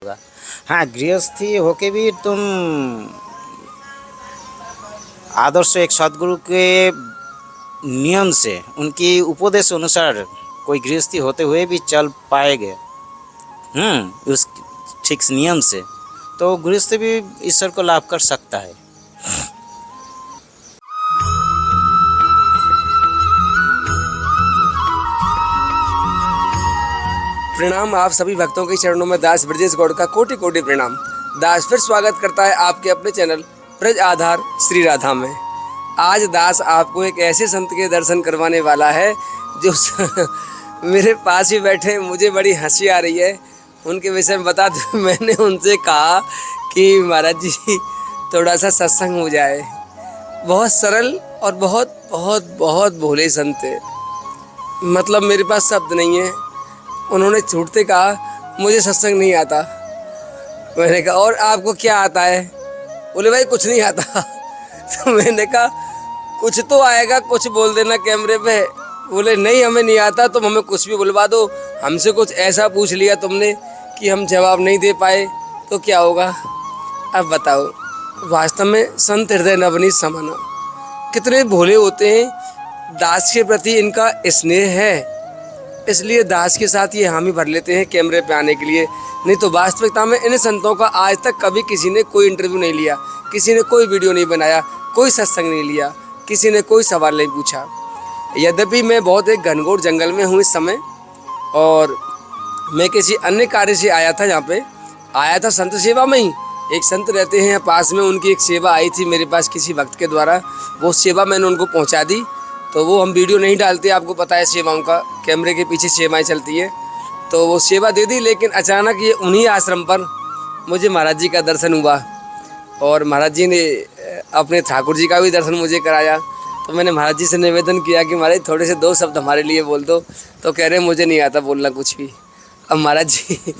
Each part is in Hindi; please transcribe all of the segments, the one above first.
होगा। हाँ, गृहस्थी होके भी तुम आदर्श एक सदगुरु के नियम से, उनकी उपदेश अनुसार कोई गृहस्थी होते हुए भी चल पाएंगे, उस ठीक नियम से, तो गृहस्थी भी ईश्वर को लाभ कर सकता है। प्रणाम आप सभी भक्तों के चरणों में दास ब्रजेश गौड़ का कोटि कोटि प्रणाम। दास फिर स्वागत करता है आपके अपने चैनल ब्रज आधार श्री राधा में। आज दास आपको एक ऐसे संत के दर्शन करवाने वाला है जो मेरे पास ही बैठे, मुझे बड़ी हंसी आ रही है उनके विषय में बता दूं। मैंने उनसे कहा कि महाराज जी थोड़ा सा सत्संग हो जाए। बहुत सरल और बहुत बहुत बहुत भोले संत है, मतलब मेरे पास शब्द नहीं है। उन्होंने छूटते कहा मुझे सत्संग नहीं आता। मैंने कहा और आपको क्या आता है? बोले भाई कुछ नहीं आता। तो मैंने कहा कुछ तो आएगा, कुछ बोल देना कैमरे पे। बोले नहीं हमें नहीं आता, तुम हमें कुछ भी बुलवा दो। हमसे कुछ ऐसा पूछ लिया तुमने कि हम जवाब नहीं दे पाए तो क्या होगा? अब बताओ, वास्तव में संत हृदय नवनीत समाना कितने भोले होते हैं। दास के प्रति इनका स्नेह है, इसलिए दास के साथ ये हामी भर लेते हैं कैमरे पे आने के लिए। नहीं तो वास्तविकता में इन संतों का आज तक कभी किसी ने कोई इंटरव्यू नहीं लिया, किसी ने कोई वीडियो नहीं बनाया, कोई सत्संग नहीं लिया, किसी ने कोई सवाल नहीं पूछा। यद्यपि मैं बहुत एक घनघोर जंगल में हूँ इस समय, और मैं किसी अन्य कार्य से आया था। यहाँ पे आया था संत सेवा में ही। एक संत रहते हैं पास में, उनकी एक सेवा आई थी मेरे पास किसी भक्त के द्वारा। वो सेवा मैंने उनको पहुँचा दी। तो वो हम वीडियो नहीं डालते, आपको पता है सेवाओं का, कैमरे के पीछे सेवाएं चलती है। तो वो सेवा दे दी, लेकिन अचानक ये उन्हीं आश्रम पर मुझे महाराज जी का दर्शन हुआ, और महाराज जी ने अपने ठाकुर जी का भी दर्शन मुझे कराया। तो मैंने महाराज जी से निवेदन किया कि महाराज थोड़े से दो शब्द हमारे लिए बोल दो। तो कह रहे मुझे नहीं आता बोलना कुछ भी। अब महाराज जी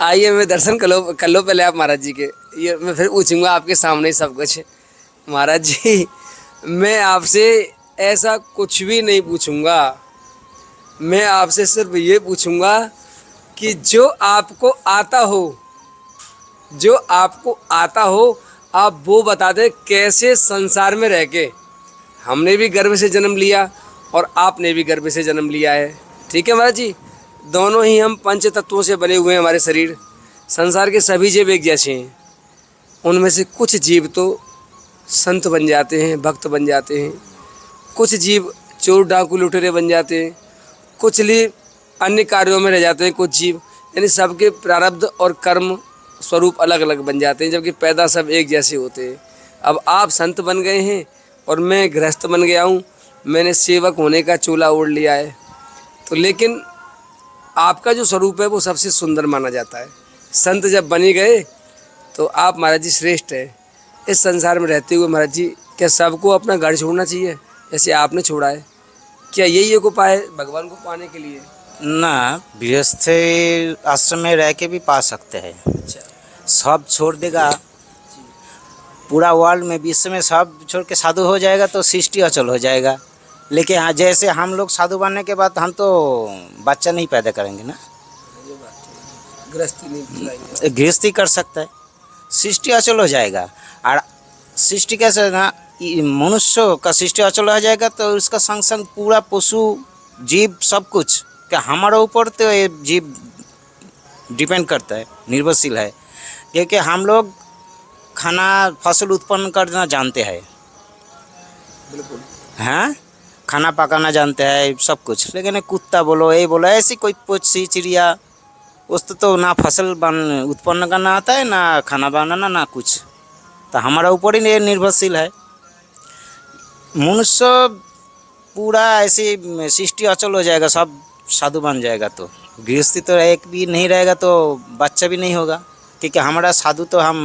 आइए मैं दर्शन कर लो पहले आप महाराज जी के, ये मैं फिर पूछूँगा आपके सामने सब कुछ। महाराज जी मैं आपसे ऐसा कुछ भी नहीं पूछूंगा, मैं आपसे सिर्फ ये पूछूंगा कि जो आपको आता हो, जो आपको आता हो आप वो बता दें कैसे संसार में रह के। हमने भी गर्भ से जन्म लिया और आपने भी गर्भ से जन्म लिया है, ठीक है महाराज जी। दोनों ही हम पंच तत्वों से बने हुए हैं। हमारे शरीर, संसार के सभी जीव एक जैसे हैं। उनमें से कुछ जीव तो संत बन जाते हैं, भक्त बन जाते हैं, कुछ जीव चोर डाकू लुटेरे बन जाते हैं, कुछ जीव अन्य कार्यों में रह जाते हैं, कुछ जीव, यानी सबके प्रारब्ध और कर्म स्वरूप अलग अलग बन जाते हैं, जबकि पैदा सब एक जैसे होते हैं। अब आप संत बन गए हैं और मैं गृहस्थ बन गया हूँ, मैंने सेवक होने का चोला ओढ़ लिया है। तो लेकिन आपका जो स्वरूप है वो सबसे सुंदर माना जाता है। संत जब बन ही गए तो आप महाराज जी श्रेष्ठ है। इस संसार में रहते हुए महाराज जी क्या सबको अपना घर छोड़ना चाहिए जैसे आपने छोड़ा है? क्या यही एक उपाय है भगवान को पाने के लिए? ना, गृहस्थ आश्रम में रह के भी पा सकते हैं। अच्छा, सब छोड़ देगा, पूरा वर्ल्ड में, विश्व में सब छोड़ के साधु हो जाएगा तो सृष्टि अचल हो जाएगा। लेकिन हाँ, जैसे हम लोग साधु बनने के बाद हम तो बच्चा नहीं पैदा करेंगे ना, ये बात है, गृहस्थी नहीं खिलाएंगे। गृहस्थी कर सकता है, सृष्टि अचल हो जाएगा। और सृष्टि कैसे ना, मनुष्य का सृष्टि अचल हो जाएगा तो उसका संग संग पूरा पशु जीव सब कुछ क्या हमारे ऊपर तो ये जीव डिपेंड करता है, निर्भरशील है। क्योंकि हम लोग खाना फसल उत्पन्न करना जानते हैं, बिल्कुल, हैं, खाना पकाना जानते हैं सब कुछ। लेकिन कुत्ता बोलो, ये बोलो, ऐसी कोई पक्षी चिड़िया, उसको तो ना फसल उत्पन्न करना आता है, ना खाना बनाना, ना कुछ। तो हमारा ऊपर ही ये निर्भरशील है। मनुष्य पूरा ऐसे सृष्टि अचल हो जाएगा, सब साधु बन जाएगा तो गृहस्थी तो एक भी नहीं रहेगा, तो बच्चा भी नहीं होगा। क्योंकि हमारा साधु तो हम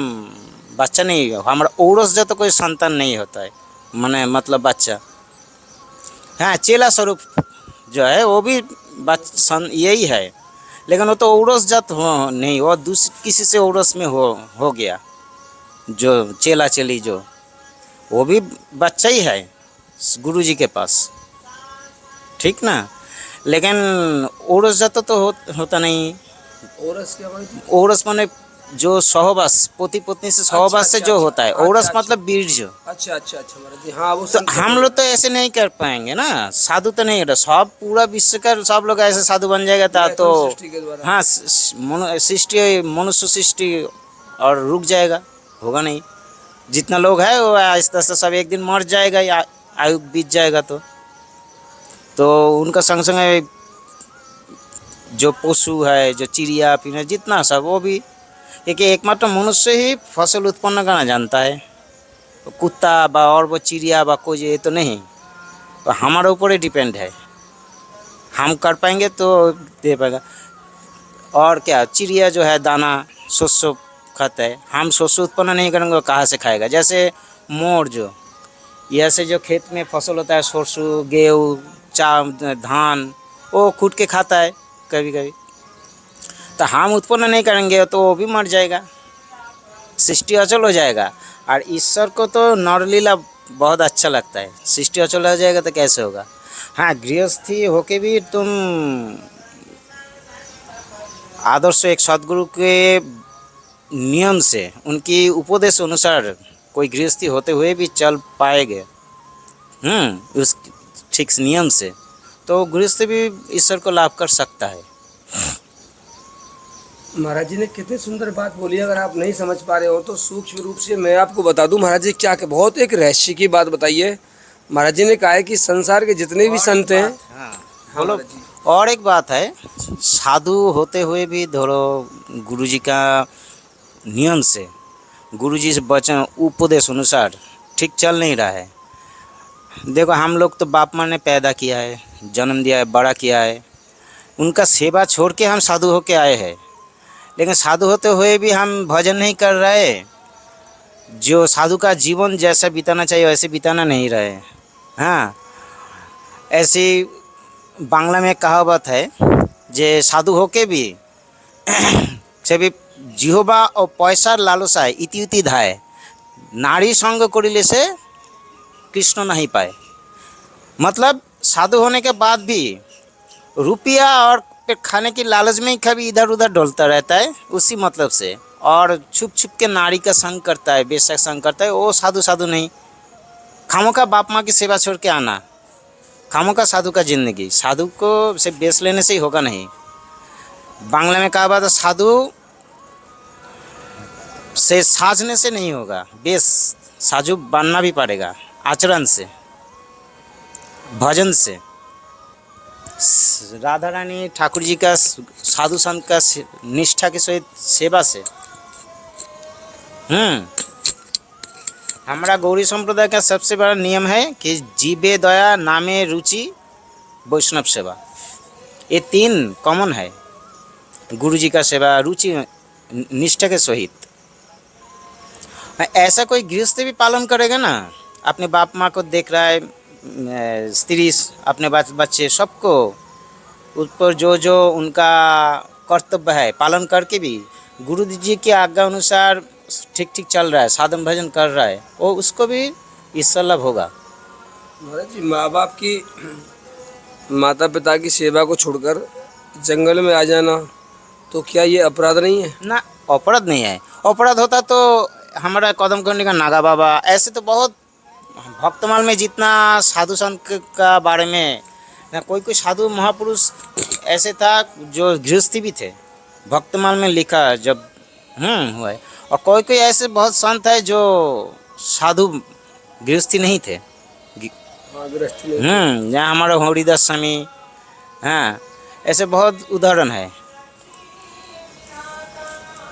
बच्चा नहीं, हमारा औरस जो तो कोई संतान नहीं होता है, माने मतलब बच्चा। हाँ, चेला स्वरूप जो है वो भी यही है, लेकिन वो तो औरस जात हो नहीं, वो दूसरे किसी से औरस में हो गया। जो चेला चेली जो, वो भी बच्चा ही है गुरु जी के पास, ठीक ना। लेकिन औरस जाता तो होता नहीं। औरस क्या माने? औरस माने जो सहवास पति पत्नी से सहवास से जो होता है, औरस मतलब बीर्ज। अच्छा अच्छा अच्छा महाराज जी, हाँ वो तो हम लोग तो ऐसे नहीं कर पाएंगे ना, साधु तो नहीं, सब पूरा विश्व का सब लोग ऐसे साधु बन जाएगा तो सृष्टि के द्वारा। हाँ, सृष्टि मनुष्य सृष्टि और रुक जाएगा, होगा नहीं। जितना लोग है वो आहिस्ता आहिस्ता सब एक दिन मर जाएगा या आयु बीत जाएगा। तो उनका संग संग जो पशु है, जो चिड़िया पिना जितना सब, वो भी क्योंकि एकमात्र मनुष्य ही फसल उत्पन्न करना जानता है। कुत्ता बा और वो चिड़िया बा कोई ये तो नहीं, तो हमारे ऊपर ही डिपेंड है, हम कर पाएंगे तो दे पाएगा। और क्या, चिड़िया जो है दाना शस्य खाता है, हम शस्य उत्पन्न नहीं करेंगे वो कहाँ से खाएगा। जैसे मोर जो ऐसे जो खेत में फसल होता है, सरसों गेहूँ धान, वो कूट के खाता है कभी कभी, तो हम उत्पन्न नहीं करेंगे तो वो भी मर जाएगा, सृष्टि अचल हो जाएगा। और ईश्वर को तो नरलीला बहुत अच्छा लगता है, सृष्टि अचल हो जाएगा तो कैसे होगा। हाँ, गृहस्थी होके भी तुम आदर्श एक सदगुरु के नियम से, उनकी उपदेश अनुसार कोई गृहस्थी होते हुए भी चल पाएंगे उस ठीक नियम से, तो गृहस्थी भी ईश्वर को लाभ कर सकता है। महाराज जी ने कितनी सुंदर बात बोली। अगर आप नहीं समझ पा रहे हो तो सूक्ष्म रूप से मैं आपको बता दूं महाराज जी क्या, बहुत एक रहस्य की बात बताइए। महाराज जी ने कहा है कि संसार के जितने भी संत हैं, हाँ बोलो। और एक बात है, साधु होते हुए भी धरो गुरुजी का नियम से, गुरुजी से वचन उपदेश अनुसार ठीक चल नहीं रहा है। देखो, हम लोग तो बाप माँ ने पैदा किया है, जन्म दिया है, बड़ा किया है, उनका सेवा छोड़ के हम साधु होके आए हैं। लेकिन साधु होते हुए भी हम भजन नहीं कर रहे, जो साधु का जीवन जैसा बिताना चाहिए वैसे बिताना नहीं रहे। हाँ, ऐसी बांग्ला में कहावत है, जे साधु होके भी से भी जिहोबा और पैसार लालसाय इति उति धाय, नारी संग करिले से कृष्ण नहीं पाए। मतलब साधु होने के बाद भी रुपया और खाने की लालच में ही कभी इधर उधर डोलता रहता है, उसी मतलब से, और छुप छुप के नारी का संग करता है, बेशक संग करता है, वो साधु साधु नहीं। खामों का बाप माँ की सेवा छोड़ के आना, खामों का साधु का जिंदगी, साधु को से बेच लेने से ही होगा नहीं। बांग्ला में कहा बात, साधु से साजने से नहीं होगा, बेस साधु बनना भी पड़ेगा, आचरण से, भजन से, राधा रानी ठाकुर जी का साधु संत का निष्ठा के सहित सेवा से। हमारा गौरी संप्रदाय का सबसे बड़ा नियम है कि जीवे दया, नामे रुचि, वैष्णव सेवा, ये तीन कॉमन है। गुरु जी का सेवा, रुचि, निष्ठा के सहित। ऐसा कोई गृहस्थ भी पालन करेगा ना, अपने बाप माँ को देख रहा है, स्त्री, अपने बच्चे, सबको ऊपर जो जो उनका कर्तव्य है पालन करके भी गुरु जी की आज्ञा अनुसार ठीक ठीक चल रहा है, साधन भजन कर रहा है, वो उसको भी ईश्वर लाभ होगा। महाराज जी, माँ बाप की, माता पिता की सेवा को छोड़कर जंगल में आ जाना, तो क्या ये अपराध नहीं है? ना, अपराध नहीं है। अपराध होता तो हमारा कदम करने का नागा बाबा, ऐसे तो बहुत भक्तमाल में जितना साधु संत का बारे में ना, कोई कोई साधु महापुरुष ऐसे था जो गृहस्थी भी थे, भक्तमाल में लिखा जब हुआ है। और कोई कोई ऐसे बहुत संत है जो साधु गृहस्थी नहीं थे। जहाँ हमारा हरिदास स्वामी, हाँ, ऐसे बहुत उदाहरण है।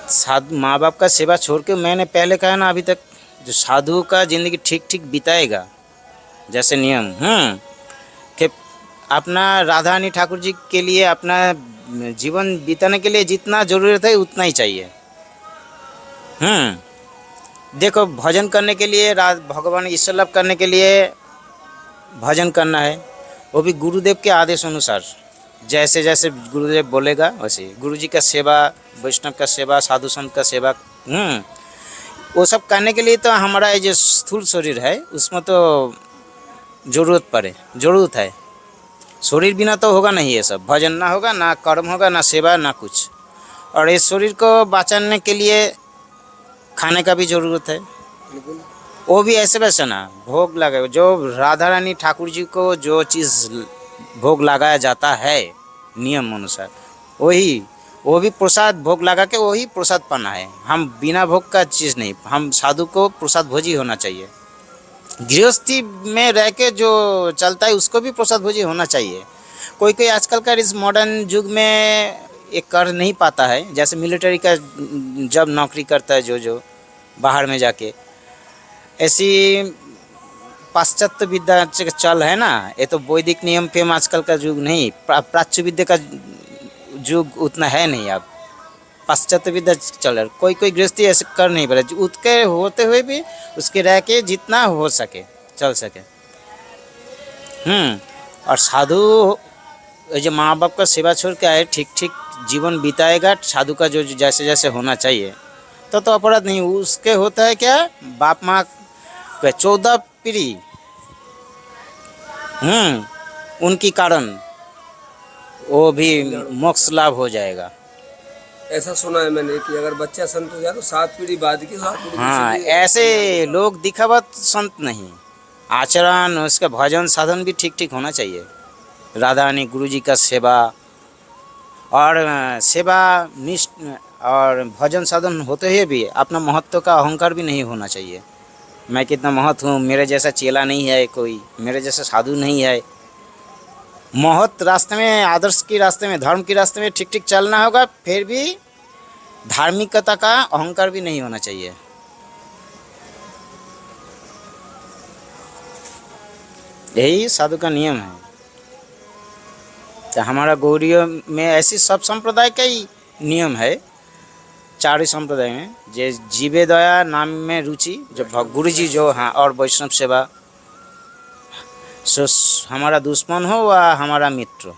साधु माँ बाप का सेवा छोड़ के, मैंने पहले कहा ना, अभी तक जो साधु का ज़िंदगी ठीक ठीक बिताएगा, जैसे नियम कि अपना राधा रानी ठाकुर जी के लिए अपना जीवन बिताने के लिए जितना ज़रूरत है उतना ही चाहिए। देखो, भजन करने के लिए, भगवान ईश्वर लाभ करने के लिए भजन करना है, वो भी गुरुदेव के आदेश अनुसार, जैसे जैसे गुरुदेव बोलेगा वैसे। गुरु जी का सेवा, वैष्णव का सेवा, साधु संत का सेवा, वो सब करने के लिए तो हमारा ये जो स्थूल शरीर है उसमें तो ज़रूरत है। शरीर बिना तो होगा नहीं ये सब, भजन ना होगा, ना कर्म होगा, ना सेवा, ना कुछ। और इस शरीर को बचाने के लिए खाने का भी ज़रूरत है। बिल्कुल। वो भी ऐसे वैसे ना भोग लगे, जो राधा रानी ठाकुर जी को जो चीज़ भोग लगाया जाता है नियम अनुसार, वही वो भी प्रसाद भोग लगा के वही प्रसाद पाना है। हम बिना भोग का चीज़ नहीं, हम साधु को प्रसाद भोजी होना चाहिए। गृहस्थी में रह के जो चलता है उसको भी प्रसाद भोजी होना चाहिए। कोई कोई आजकल का इस मॉडर्न युग में ये कर नहीं पाता है, जैसे मिलिट्री का जब नौकरी करता है जो बाहर में जाके, ऐसी पाश्चात्य विद्या चल है ना, ये तो वैदिक नियम पे आजकल का युग नहीं, प्राच्य विद्या का युग उतना है नहीं। अब पाश्चात्य विद्या चल रहा है, कोई कोई गृहस्थी ऐसे कर नहीं पा रहा, उसके होते हुए भी उसके रह के जितना हो सके चल सके। और साधु जो माँ बाप का सेवा छोड़ के आए, ठीक ठीक जीवन बिताएगा साधु का जो जैसे जैसे होना चाहिए, तो अपराध नहीं। उसके होता है क्या, बाप माँ के 14 पीढ़ी उनकी कारण वो भी मोक्ष लाभ हो जाएगा। ऐसा सुना है मैंने कि अगर बच्चा संत हो जाए तो 7 पीढ़ी बाद की 7 पीढ़ी हाँ, पीछे भी ऐसे लोग दिखावत संत नहीं, आचरण उसका भजन साधन भी ठीक ठीक होना चाहिए। राधा रानी गुरु जी का सेवा और सेवा निष्ठ और भजन साधन होते हुए भी अपना महत्व का अहंकार भी नहीं होना चाहिए। मैं कितना महत्व हूँ, मेरे जैसा चेला नहीं है कोई, मेरे जैसा साधु नहीं है। महत्व रास्ते में, आदर्श के रास्ते में, धर्म के रास्ते में ठीक ठीक चलना होगा, फिर भी धार्मिकता का अहंकार भी नहीं होना चाहिए। यही साधु का नियम है। तो हमारा गौड़ीय में ऐसी सब संप्रदाय का ही नियम है, चारों संप्रदाय में, जे जीवे दया नाम में रुचि, जो गुरु जी जो, हाँ, और वैष्णव सेवा, सो हमारा दुश्मन हो व हमारा मित्र,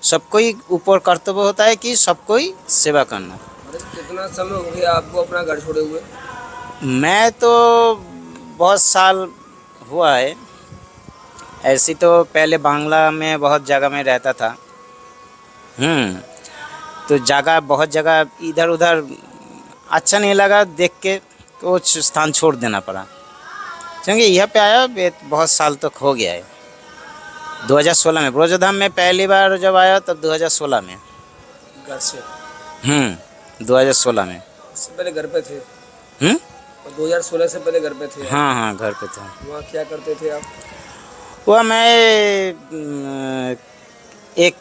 सबको ही ऊपर कर्तव्य होता है कि सबको ही सेवा करना। कितना समय हो गया आपको अपना घर छोड़े हुए? मैं तो बहुत साल हुआ है। ऐसी तो पहले बांग्ला में बहुत जगह में रहता था, तो जगह बहुत जगह इधर उधर अच्छा नहीं लगा देख के, कुछ स्थान छोड़ देना पड़ा, क्योंकि यहाँ पे आया बहुत साल तक हो गया है। 2016 में ब्रजधाम में पहली बार जब आया तब 2016 में, घर से? 2016 में। इससे पहले घर पे थे? और 2016 से पहले घर पे थे? हाँ, घर पे था। वहाँ क्या करते थे आप? वह मैं एक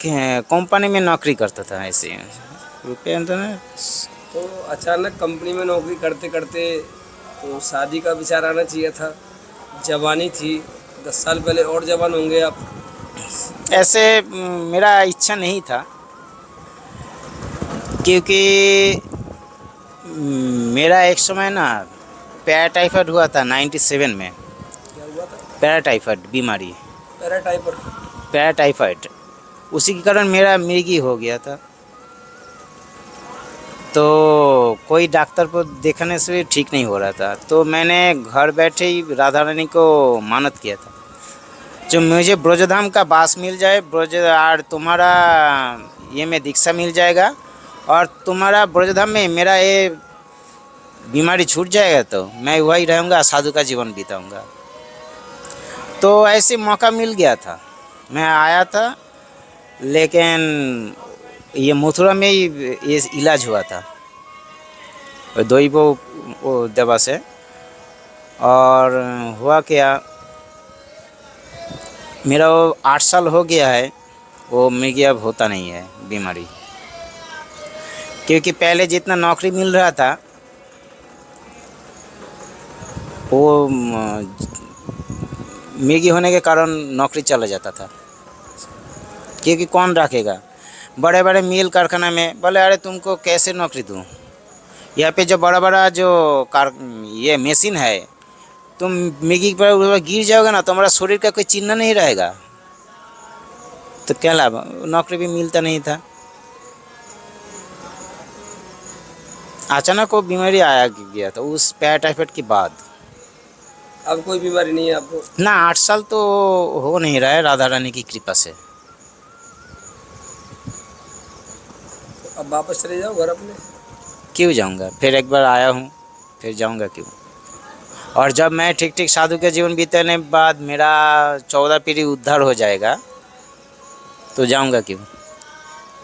कंपनी में नौकरी करता था, ऐसे रुपये तो अचानक कंपनी में नौकरी करते करते तो शादी का विचार आना चाहिए था, जवानी थी, 10 साल पहले और जवान होंगे आप। ऐसे मेरा इच्छा नहीं था, क्योंकि मेरा एक समय ना पैराटाइफाइड हुआ था 97 में। क्या हुआ था? पैराटाइफाइड बीमारी, पैराटाइफाइड, उसी के कारण मेरा मृगी हो गया था। तो कोई डॉक्टर को देखने से भी ठीक नहीं हो रहा था, तो मैंने घर बैठे ही राधा रानी को मानत किया था, जो मुझे ब्रजधाम का वास मिल जाए, ब्रज और तुम्हारा ये में दीक्षा मिल जाएगा, और तुम्हारा ब्रजधाम में मेरा ये बीमारी छूट जाएगा, तो मैं वही रहूँगा, साधु का जीवन बिताऊँगा। तो ऐसे मौका मिल गया था, मैं आया था, लेकिन ये मथुरा में ही ये इलाज हुआ था दवाई वो दवा से। और हुआ क्या, मेरा वो 8 साल हो गया है, वो मृगी अब होता नहीं है बीमारी, क्योंकि पहले जितना नौकरी मिल रहा था वो मृगी होने के कारण नौकरी चला जाता था, क्योंकि कौन रखेगा। बड़े बड़े मिल कारखाना में बोले अरे तुमको कैसे नौकरी दूँ, यहाँ पे जो बड़ा बड़ा जो ये मशीन है, तुम मृगी पर गिर जाओगे ना, तुम्हारा शरीर का कोई चिन्ह नहीं रहेगा, तो क्या लाभ, नौकरी भी मिलता नहीं था। अचानक वो बीमारी आया गया था उस पैराटाइफाइड के बाद। अब कोई बीमारी नहीं है आपको? ना, 8 साल तो हो नहीं रहा है राधा रानी की कृपा से। अब वापस चले जाओ घर अपने। क्यों जाऊंगा, फिर एक बार आया हूँ, फिर जाऊंगा क्यों। और जब मैं ठीक ठीक साधु के जीवन बीतने के बाद मेरा 14 पीढ़ी उद्धार हो जाएगा तो जाऊंगा क्यों।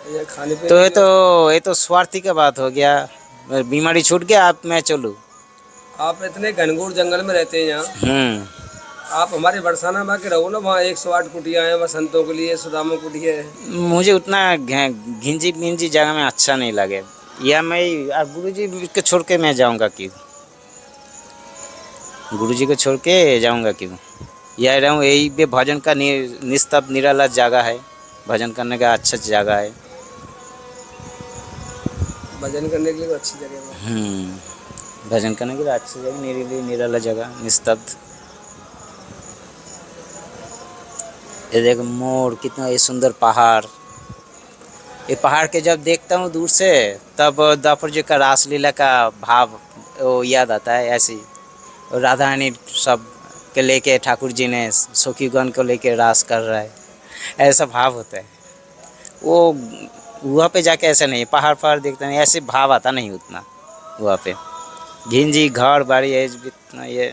ये खाने तो पीने ये तो स्वार्थी का बात हो गया। बीमारी छूट गया, आप मैं चलूँ। आप इतने घनघोर जंगल में रहते हैं यहाँ, आप हमारे बरसाना में के रहो ना, वहाँ 108 कुटिया हैं, वहाँ संतों के लिए सुदामा कुटिया है। मुझे उतना घिंजी मिंजी जगह में अच्छा नहीं लगे, या मैं गुरु जी को छोड़ के मैं जाऊंगा क्यों, गुरु जी को छोड़ के जाऊंगा क्यों। यह रहूँ यही पे भजन का निस्तब्ध निराला जगह है, भजन करने का अच्छा जगह है। भजन करने के लिए तो अच्छी जगह है। भजन करने के लिए अच्छी जगह, निराला जगह, निस्तब्ध। ये देखो मोर, कितना ये सुंदर पहाड़। ये पहाड़ के जब देखता हूँ दूर से तब द्वापर जी का रासलीला का भाव वो याद आता है। ऐसी राधा रानी सब के लेके ठाकुर जी ने सखीगण को लेके रास कर रहा है, ऐसा भाव होता है। वो वहाँ पे जाके ऐसा नहीं, पहाड़ देखते नहीं, ऐसे भाव आता नहीं उतना वहाँ पे। घिंजी घर बाड़ी है इतना। ये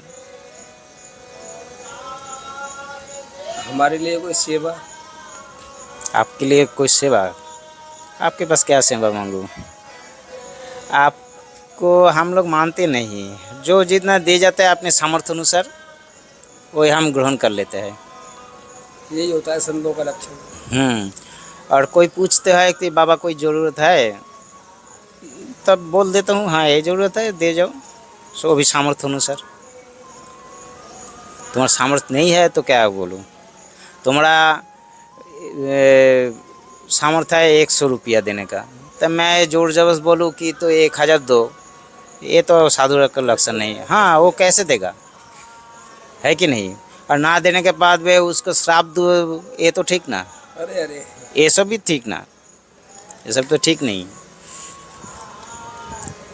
हमारे लिए कोई सेवा, आपके लिए कोई सेवा, आपके पास क्या सेवा मांगूँ। आपको हम लोग मानते नहीं, जो जितना दे जाता है अपने सामर्थ्य अनुसार वही हम ग्रहण कर लेते हैं। यही होता है संतों का लक्षण। और कोई पूछते हैं कि बाबा कोई ज़रूरत है, तब बोल देता हूँ हाँ ये ज़रूरत है, दे जाओ। सो भी सामर्थ्य अनुसार। तुम्हारा सामर्थ्य नहीं है तो क्या बोलूँ। तुम्हारा सामर्थ्य है 100 रुपया देने का, तब मैं जोर जबरदस्त बोलूँ कि तो 1000 दो, ये तो साधु का लक्षण नहीं है। हाँ वो कैसे देगा, है कि नहीं। और ना देने के बाद वे उसको श्राप दो, ये तो ठीक ना। अरे अरे, ये सब भी ठीक ना, ये सब तो ठीक नहीं।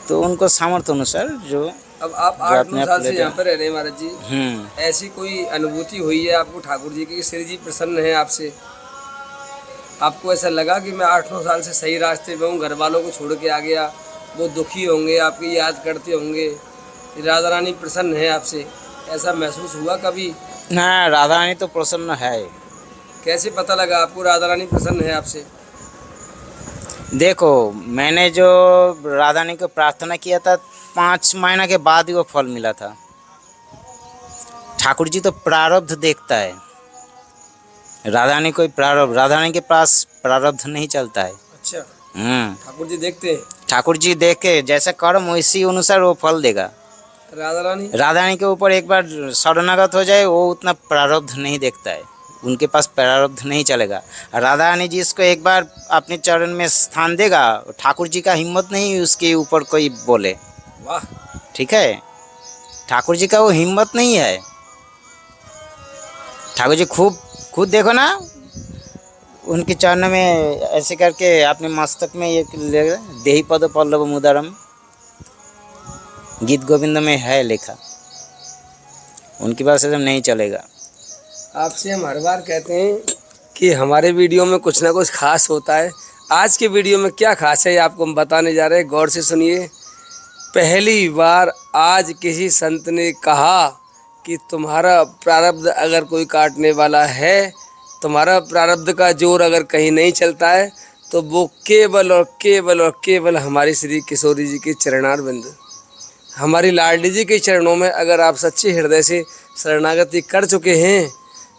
तो उनको सामर्थ्य अनुसार जो। अब आप 8-9 साल से यहाँ पर रह रहे हैं महाराज जी, ऐसी कोई अनुभूति हुई है आपको ठाकुर जी की, श्री जी प्रसन्न है आपसे? आपको ऐसा लगा कि मैं 8-9 साल से सही रास्ते पे हूँ, घर वालों को छोड़ के आ गया, वो दुखी होंगे, आपकी याद करते होंगे, राधा रानी प्रसन्न है आपसे, ऐसा महसूस हुआ कभी? हाँ राधा रानी तो प्रसन्न है। कैसे पता लगा आपको राधा रानी प्रसन्न है आपसे? देखो मैंने जो राधा रानी को प्रार्थना किया था 5 महीना के बाद ही वो फल मिला था। ठाकुर जी तो प्रारब्ध देखता है, राधा रानी कोई प्रारब्ध, राधा रानी के पास प्रारब्ध नहीं चलता है। अच्छा, ठाकुर जी देखते हैं। ठाकुर जी देख के जैसा कर्म वैसी अनुसार वो फल देगा। राधा रानी के ऊपर एक बार शरणागत हो जाए वो उतना प्रारब्ध नहीं देखता है, उनके पास प्रारब्ध नहीं चलेगा। राधा रानी जी इसको एक बार अपने चरण में स्थान देगा, ठाकुर जी का हिम्मत नहीं उसके ऊपर कोई बोले। वाह, ठीक है, ठाकुर जी का वो हिम्मत नहीं है। ठाकुर जी खुद देखो ना, उनके चरण में ऐसे करके अपने मस्तक में ये देही पद पल्लव मुदारम, गीत गोविंद में है लिखा, उनके पास एकदम नहीं चलेगा। आपसे हम हर बार कहते हैं कि हमारे वीडियो में कुछ ना कुछ खास होता है। आज के वीडियो में क्या खास है आपको हम बताने जा रहे हैं, गौर से सुनिए। पहली बार आज किसी संत ने कहा कि तुम्हारा प्रारब्ध अगर कोई काटने वाला है, तुम्हारा प्रारब्ध का जोर अगर कहीं नहीं चलता है, तो वो केवल और केवल और केवल हमारी श्री किशोरी जी के चरणारविंद, हमारी लाडली जी के चरणों में अगर आप सच्चे हृदय से शरणागति कर चुके हैं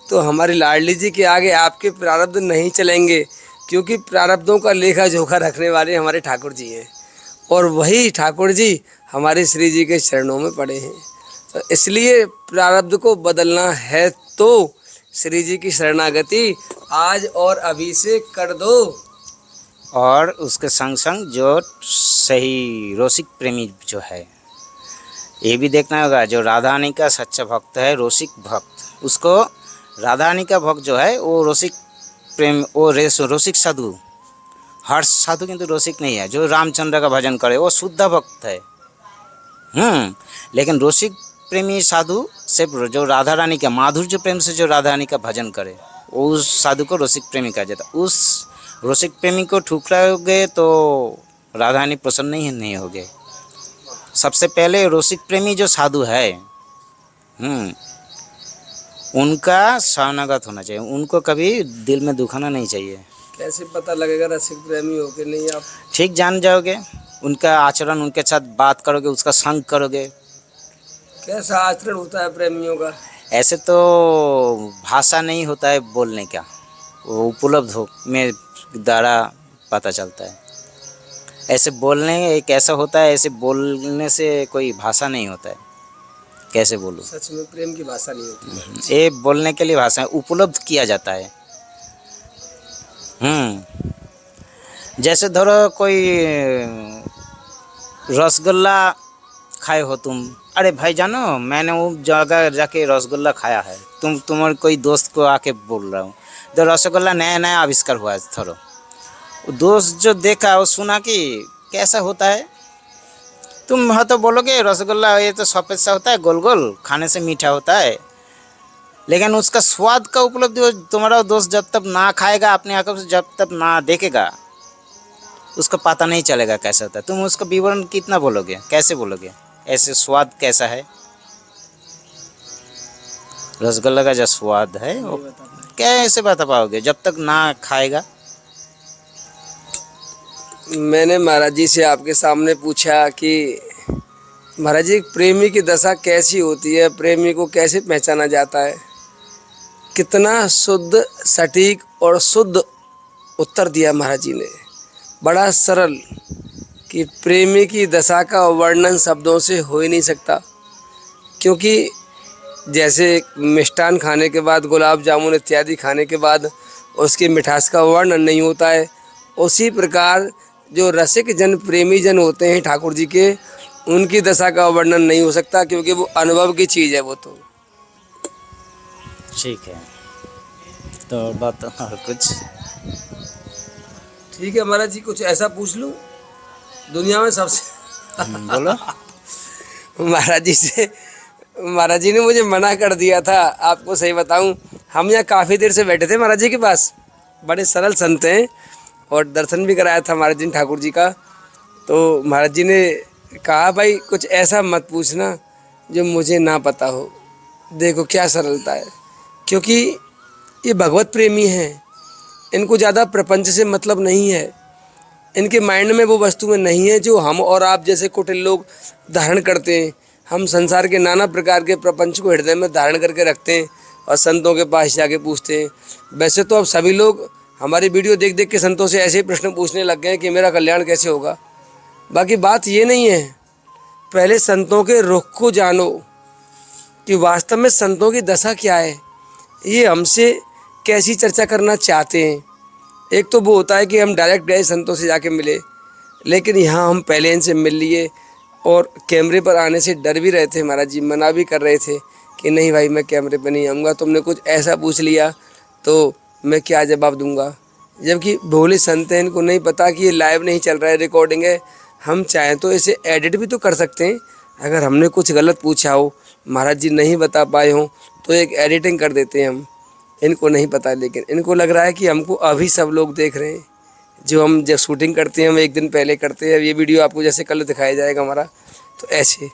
तो हमारी लाडली जी के आगे आपके प्रारब्ध नहीं चलेंगे, क्योंकि प्रारब्धों का लेखा जोखा रखने वाले हमारे ठाकुर जी हैं और वही ठाकुर जी हमारे श्री जी के चरणों में पड़े हैं। तो इसलिए प्रारब्ध को बदलना है तो श्री जी की शरणागति आज और अभी से कर दो। और उसके संग संग जो सही रसिक प्रेमी जो है ये भी देखना होगा, जो राधा रानी का सच्चा भक्त है, रसिक भक्त, उसको राधा रानी का भक्त जो है वो रसिक प्रेम, वो रसिक साधु, हर साधु किंतु रसिक नहीं है। जो रामचंद्र का भजन करे वो शुद्ध भक्त है। लेकिन रसिक प्रेमी साधु सिर्फ जो राधा रानी का माधुर्य प्रेम से जो राधा रानी का भजन करे उस साधु को रसिक प्रेमी कहा जाता है। उस रसिक प्रेमी को ठुकराओगे तो राधा रानी प्रसन्न नहीं होगे। सबसे पहले रसिक प्रेमी जो साधु है, उनका शरणागत होना चाहिए, उनको कभी दिल में दुखाना नहीं चाहिए। कैसे पता लगेगा रसिक प्रेमी हो कि नहीं? आप ठीक जान जाओगे, उनका आचरण, उनके साथ बात करोगे, उसका संग करोगे। कैसा आचरण होता है प्रेमियों का? ऐसे तो भाषा नहीं होता है बोलने का, वो उपलब्ध हो में द्वारा पता चलता है। ऐसे बोलने एक ऐसा होता है, ऐसे बोलने से कोई भाषा नहीं होता है। कैसे बोलूं? सच में प्रेम की भाषा नहीं होती है। ये बोलने के लिए भाषा उपलब्ध किया जाता है। जैसे धरो कोई रसगुल्ला खाए हो तुम, अरे भाई जानो मैंने वो जगह जाके रसगुल्ला खाया है, तुम्हारे कोई दोस्त को आके बोल रहा हूँ, तो रसगुल्ला नया नया आविष्कार हुआ है, थोड़ा दोस्त जो देखा वो सुना कि कैसा होता है, तुम हाँ तो बोलोगे रसगुल्ला ये तो सफ़ेद सा होता है, गोल गोल, खाने से मीठा होता है, लेकिन उसका स्वाद का उपलब्धि तुम्हारा दोस्त जब तक ना खाएगा, अपने आंखों से जब तक ना देखेगा, उसको पता नहीं चलेगा कैसा होता है। तुम उसका विवरण कितना बोलोगे, कैसे बोलोगे ऐसे स्वाद कैसा है? रसगुल्ला का जो स्वाद है वो कैसे बता पाओगे जब तक ना खाएगा? मैंने महाराज जी से आपके सामने पूछा कि महाराज जी प्रेमी की दशा कैसी होती है, प्रेमी को कैसे पहचाना जाता है? कितना शुद्ध, सटीक और शुद्ध उत्तर दिया महाराज जी ने, बड़ा सरल, कि प्रेमी की दशा का वर्णन शब्दों से हो ही नहीं सकता। क्योंकि जैसे मिष्ठान खाने के बाद, गुलाब जामुन इत्यादि खाने के बाद उसकी मिठास का वर्णन नहीं होता है, उसी प्रकार जो रसिक जन, प्रेमी जन होते हैं ठाकुर जी के, उनकी दशा का वर्णन नहीं हो सकता, क्योंकि वो अनुभव की चीज़ है। वो तो ठीक है, तो बात और कुछ? ठीक है महाराज जी, कुछ ऐसा पूछ लूँ दुनिया में सबसे बोलो। महाराज जी ने मुझे मना कर दिया था, आपको सही बताऊं, हम यहाँ काफ़ी देर से बैठे थे महाराज जी के पास, बड़े सरल संत हैं, और दर्शन भी कराया था महाराज जी ने ठाकुर जी का। तो महाराज जी ने कहा भाई कुछ ऐसा मत पूछना जो मुझे ना पता हो। देखो क्या सरलता है, क्योंकि ये भगवत प्रेमी हैं, इनको ज़्यादा प्रपंच से मतलब नहीं है, इनके माइंड में वो वस्तुएं नहीं है जो हम और आप जैसे कुटिल लोग धारण करते हैं। हम संसार के नाना प्रकार के प्रपंच को हृदय में धारण करके रखते हैं और संतों के पास जाके पूछते हैं। वैसे तो अब सभी लोग हमारी वीडियो देख देख के संतों से ऐसे ही प्रश्न पूछने लग गए हैं कि मेरा कल्याण कैसे होगा। बाकी बात ये नहीं है, पहले संतों के रुख को जानो कि वास्तव में संतों की दशा क्या है, ये हमसे कैसी चर्चा करना चाहते हैं। एक तो वो होता है कि हम डायरेक्ट गए संतों से जाके मिले, लेकिन यहाँ हम पहले इनसे मिल लिए, और कैमरे पर आने से डर भी रहे थे, महाराज जी मना भी कर रहे थे कि नहीं भाई मैं कैमरे पर नहीं आऊँगा, तुमने कुछ ऐसा पूछ लिया तो मैं क्या जवाब दूंगा। जबकि भोले संत हैं, इनको नहीं पता कि ये लाइव नहीं चल रहा है, रिकॉर्डिंग है। हम चाहें तो इसे एडिट भी तो कर सकते हैं, अगर हमने कुछ गलत पूछा हो, महाराज जी नहीं बता पाए हों, तो एक एडिटिंग कर देते हैं हम। इनको नहीं पता, लेकिन इनको लग रहा है कि हमको अभी सब लोग देख रहे हैं। जो हम जब शूटिंग करते हैं हम एक दिन पहले करते हैं, ये वीडियो आपको जैसे कल दिखाया जाएगा हमारा, तो ऐसे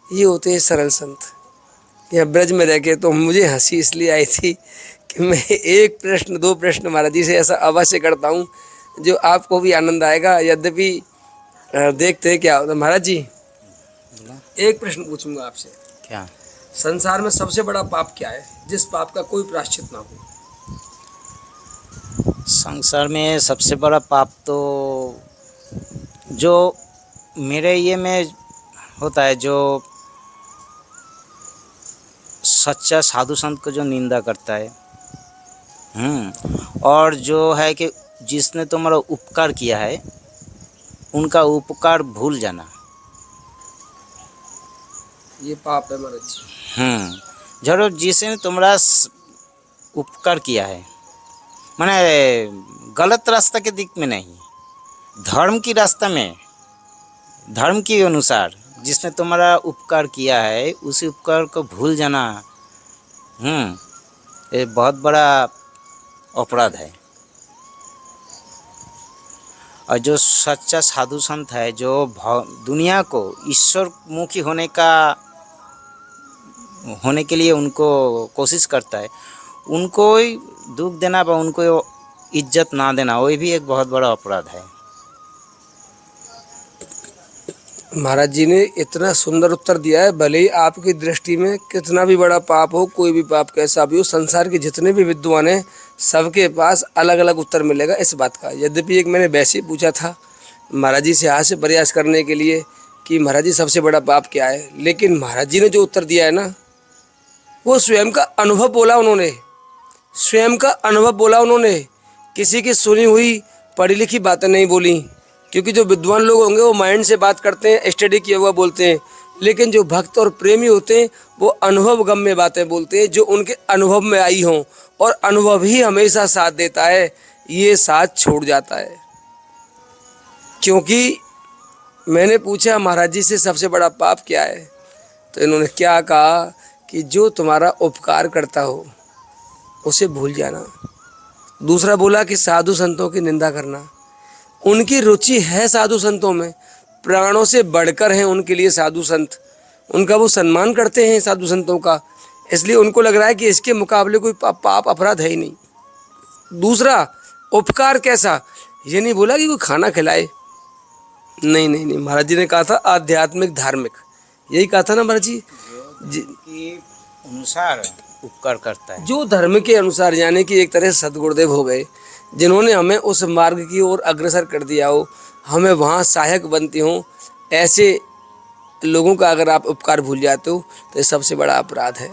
ये होते हैं सरल संत। यहाँ ब्रज में रह के तो मुझे हंसी इसलिए आई थी कि मैं एक प्रश्न, दो प्रश्न महाराज जी से ऐसा अवश्य करता हूँ जो आपको भी आनंद आएगा। यद्यपि देखते हैं क्या होता। महाराज जी एक प्रश्न पूछूंगा आपसे, क्या? संसार में सबसे बड़ा पाप क्या है जिस पाप का कोई प्रायश्चित ना हो? संसार में सबसे बड़ा पाप तो जो मेरे ये में होता है, जो सच्चा साधु संत को जो निंदा करता है, और जो है कि जिसने तुम्हारा उपकार किया है उनका उपकार भूल जाना, ये पाप है महाराज जी। जरूर जिसने तुम्हारा उपकार किया है, माने गलत रास्ता के दिक में नहीं, धर्म की रास्ता में, धर्म के अनुसार जिसने तुम्हारा उपकार किया है उसी उपकार को भूल जाना, ये बहुत बड़ा अपराध है। और जो सच्चा साधु संत है, जो दुनिया को ईश्वर मुखी होने के लिए उनको कोशिश करता है, उनको ही दुख देना व उनको इज्जत ना देना, वही भी एक बहुत बड़ा अपराध है। महाराज जी ने इतना सुंदर उत्तर दिया है, भले ही आपकी दृष्टि में कितना भी बड़ा पाप हो, कोई भी पाप कैसा भी हो, संसार के जितने भी विद्वान हैं सबके पास अलग अलग उत्तर मिलेगा इस बात का। यद्यपि एक मैंने वैसे ही पूछा था महाराज जी से हाथ से प्रयास करने के लिए कि महाराज जी सबसे बड़ा पाप क्या है, लेकिन महाराज जी ने जो उत्तर दिया है ना, वो स्वयं का अनुभव बोला उन्होंने, स्वयं का अनुभव बोला उन्होंने, किसी की सुनी हुई पढ़ी लिखी बातें नहीं बोली। क्योंकि जो विद्वान लोग होंगे वो माइंड से बात करते हैं, स्टडी किया हुआ बोलते हैं, लेकिन जो भक्त और प्रेमी होते हैं वो अनुभव गम्य बातें बोलते हैं, जो उनके अनुभव में आई हों, और अनुभव ही हमेशा साथ देता है, ये साथ छोड़ जाता है। क्योंकि मैंने पूछा महाराज जी से सबसे बड़ा पाप क्या है, तो इन्होंने क्या कहा कि जो तुम्हारा उपकार करता हो उसे भूल जाना। दूसरा बोला कि साधु संतों की निंदा करना। उनकी रुचि है साधु संतों में, प्राणों से बढ़कर हैं उनके लिए साधु संत, उनका वो सम्मान करते हैं साधु संतों का, इसलिए उनको लग रहा है कि इसके मुकाबले कोई पाप अपराध है ही नहीं। दूसरा उपकार कैसा, ये नहीं बोला कि कोई खाना खिलाए, नहीं नहीं नहीं, महाराज जी ने कहा था आध्यात्मिक धार्मिक, यही कहा था ना महाराज जी, के अनुसार उपकार करता है, जो धर्म के अनुसार, यानी कि एक तरह से सदगुरुदेव हो गए, जिन्होंने हमें उस मार्ग की ओर अग्रसर कर दिया हो, हमें वहाँ सहायक बनते हों, ऐसे लोगों का अगर आप उपकार भूल जाते हो तो ये सबसे बड़ा अपराध है।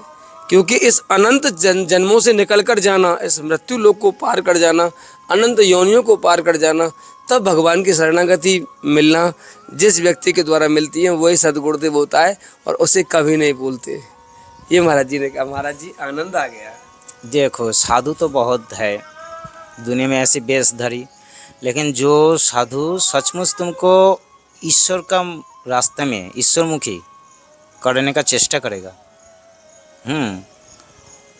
क्योंकि इस अनंत जन्मों से निकल कर जाना, इस मृत्यु लोक को पार कर जाना, अनंत योनियों को पार कर जाना, तब भगवान की शरणागति मिलना जिस व्यक्ति के द्वारा मिलती है वही सदगुरुदेव होता है, और उसे कभी नहीं भूलते। ये महाराज जी ने कहा। महाराज जी आनंद आ गया। देखो साधु तो बहुत है दुनिया में ऐसी बेसधरी, लेकिन जो साधु सचमुच तुमको ईश्वर का रास्ते में ईश्वरमुखी करने का चेष्टा करेगा,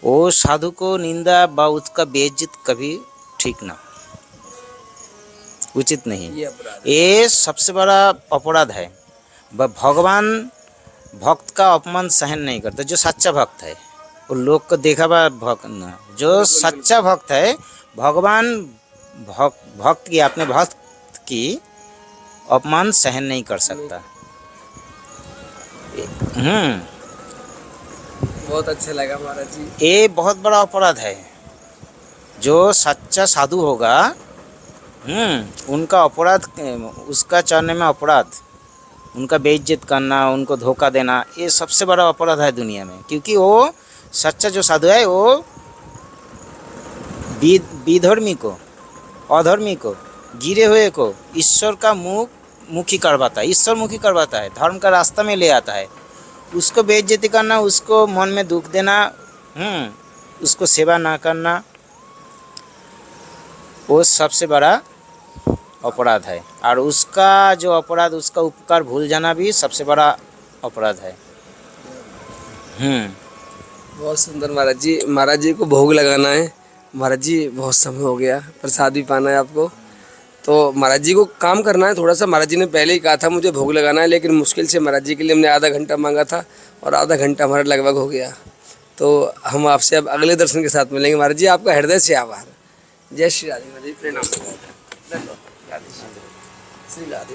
वो साधु को निंदा व उसका बेइज्जत कभी ठीक ना, उचित नहीं। ये सबसे बड़ा अपराध है। भगवान भक्त का अपमान सहन नहीं करता। जो सच्चा भक्त है वो लोग को देखा बा भक्त ना, जो सच्चा भक्त है भगवान भक्त की, अपने भक्त की अपमान सहन नहीं कर सकता। बहुत अच्छा लगा महाराज जी। ये बहुत बड़ा अपराध है। जो सच्चा साधु होगा उनका अपराध, उसका चरणों में अपराध, उनका बेइज्जत करना, उनको धोखा देना, ये सबसे बड़ा अपराध है दुनिया में। क्योंकि वो सच्चा जो साधु है वो विधर्मी को, अधर्मी को, गिरे हुए को ईश्वर का मुखी करवाता है, ईश्वर मुखी करवाता है, धर्म का रास्ता में ले आता है। उसको बेइज्जती करना, उसको मन में दुख देना, उसको सेवा ना करना, वो सबसे बड़ा अपराध है। और उसका जो अपराध, उसका उपकार भूल जाना भी सबसे बड़ा अपराध है। बहुत सुंदर महाराज जी। महाराज जी को भोग लगाना है। महाराज जी बहुत समय हो गया, प्रसाद भी पाना है आपको, तो महाराज जी को काम करना है थोड़ा सा। महाराज जी ने पहले ही कहा था मुझे भोग लगाना है, लेकिन मुश्किल से महाराज जी के लिए हमने आधा घंटा मांगा था और आधा घंटा हमारा लगभग हो गया। तो हम आपसे अब अगले दर्शन के साथ मिलेंगे। महाराज जी आपका हृदय से आभार। जय श्री राधे। महाराज जी प्रणाम। श्री राधे।